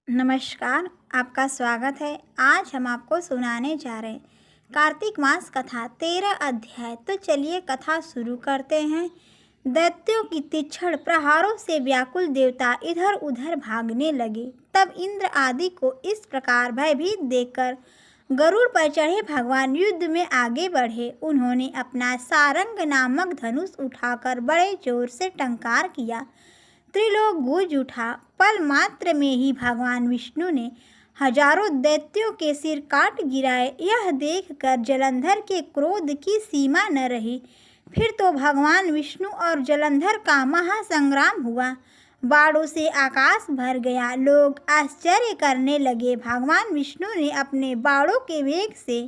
नमस्कार, आपका स्वागत है। आज हम आपको सुनाने जा रहे हैं कार्तिक मास कथा 13 अध्याय। तो चलिए कथा शुरू करते हैं। दैत्यों की तीक्ष्ण प्रहारों से व्याकुल देवता इधर उधर भागने लगे। तब इंद्र आदि को इस प्रकार भयभीत देखकर गरुड़ पर चढ़े भगवान युद्ध में आगे बढ़े। उन्होंने अपना सारंग नामक धनुष उठाकर बड़े जोर से टंकार किया। त्रिलोक गूंज उठा। पल मात्र में ही भगवान विष्णु ने हजारों दैत्यों के सिर काट गिराए। यह देखकर जलंधर के क्रोध की सीमा न रही। फिर तो भगवान विष्णु और जलंधर का महासंग्राम हुआ। बाणों से आकाश भर गया। लोग आश्चर्य करने लगे। भगवान विष्णु ने अपने बाणों के वेग से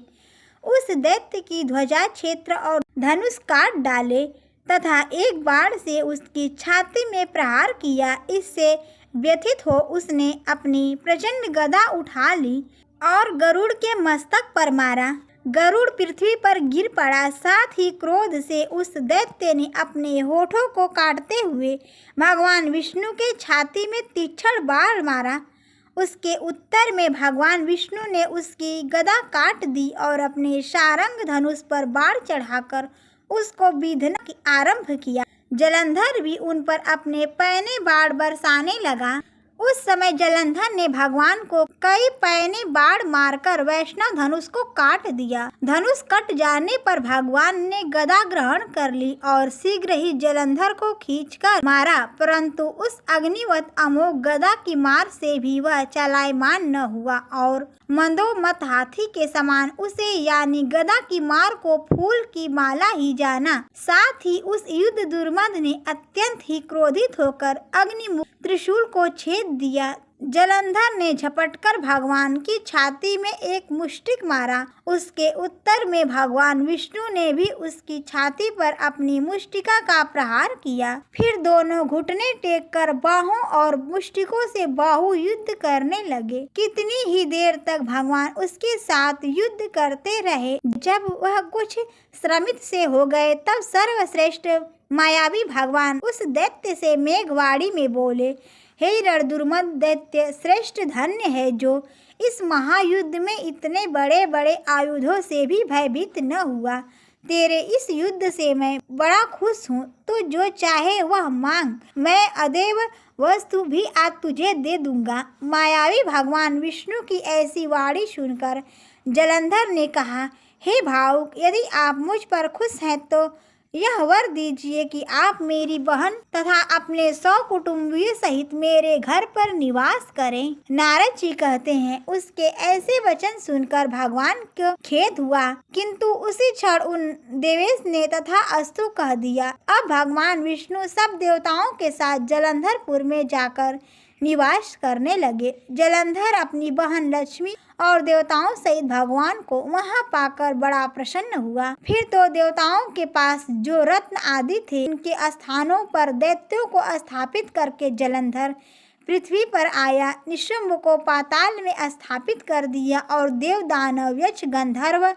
उस दैत्य की ध्वजा क्षेत्र और धनुष काट डाले तथा एक बाण से उसकी छाती में प्रहार किया। इससे व्यथित हो उसने अपनी प्रचंड गदा उठा ली और गरुड़ के मस्तक पर मारा। गरुड़ पृथ्वी पर गिर पड़ा। साथ ही क्रोध से उस दैत्य ने अपने होठों को काटते हुए भगवान विष्णु के छाती में तीक्ष्ण बाण मारा। उसके उत्तर में भगवान विष्णु ने उसकी गदा काट दी और अपने सारंग धनुष पर बाण चढ़ाकर उसको बीधना आरंभ किया। जलंधर भी उन पर अपने पैने बाण बरसाने लगा। उस समय जलंधर ने भगवान को कई पैने बाण मारकर वैष्णव धनुष को काट दिया। धनुष कट जाने पर भगवान ने गदा ग्रहण कर ली और शीघ्र ही जलंधर को खींचकर मारा, परंतु उस अग्निवत अमोघ गदा की मार से भी वह चलायमान न हुआ और मंदोमत हाथी के समान उसे यानी गदा की मार को फूल की माला ही जाना। साथ ही उस युद्ध दुर्मद ने अत्यंत ही क्रोधित होकर अग्नि त्रिशूल को छेद दिया। जलंधर ने झपटकर भगवान की छाती में एक मुष्टिक मारा। उसके उत्तर में भगवान विष्णु ने भी उसकी छाती पर अपनी मुष्टिका का प्रहार किया। फिर दोनों घुटने टेक कर बाहों और मुष्टिकों से बाहु युद्ध करने लगे। कितनी ही देर तक भगवान उसके साथ युद्ध करते रहे। जब वह कुछ श्रमित से हो गए तब सर्वश्रेष्ठ मायावी भगवान उस दैत्य से मेघवाणी में बोले, हे रणदुर्मद दैत्य, श्रेष्ठ धन्य है जो इस महायुद्ध में इतने बड़े बड़े आयुधों से भी भयभीत न हुआ। तेरे इस युद्ध से मैं बड़ा खुश हूँ। तो जो चाहे वह मांग, मैं अदेव वस्तु भी आज तुझे दे दूंगा। मायावी भगवान विष्णु की ऐसी वाणी सुनकर जलंधर ने कहा, हे भावुक, यदि आप मुझ पर खुश हैं तो यह वर दीजिए कि आप मेरी बहन तथा अपने 100 कुटुंबियों सहित मेरे घर पर निवास करें। नारद जी कहते हैं, उसके ऐसे वचन सुनकर भगवान को खेद हुआ, किंतु उसी क्षण उन देवेश ने तथा अस्तु कह दिया। अब भगवान विष्णु सब देवताओं के साथ जलंधरपुर में जाकर निवास करने लगे। जलंधर अपनी बहन लक्ष्मी और देवताओं सहित भगवान को वहां पाकर बड़ा प्रसन्न हुआ। फिर तो देवताओं के पास जो रत्न आदि थे उनके स्थानों पर दैत्यों को स्थापित करके जलंधर पृथ्वी पर आया। निशुंभ को पाताल में स्थापित कर दिया और देव दानव यक्ष गंधर्व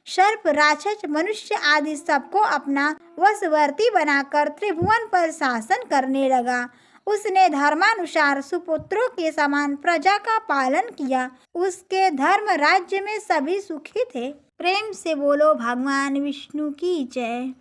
सर्प राक्षस मनुष्य आदि सबको अपना वशवर्ती बनाकर त्रिभुवन पर शासन करने लगा। उसने धर्मानुसार सुपुत्रों के समान प्रजा का पालन किया। उसके धर्म राज्य में सभी सुखी थे। प्रेम से बोलो भगवान विष्णु की जय।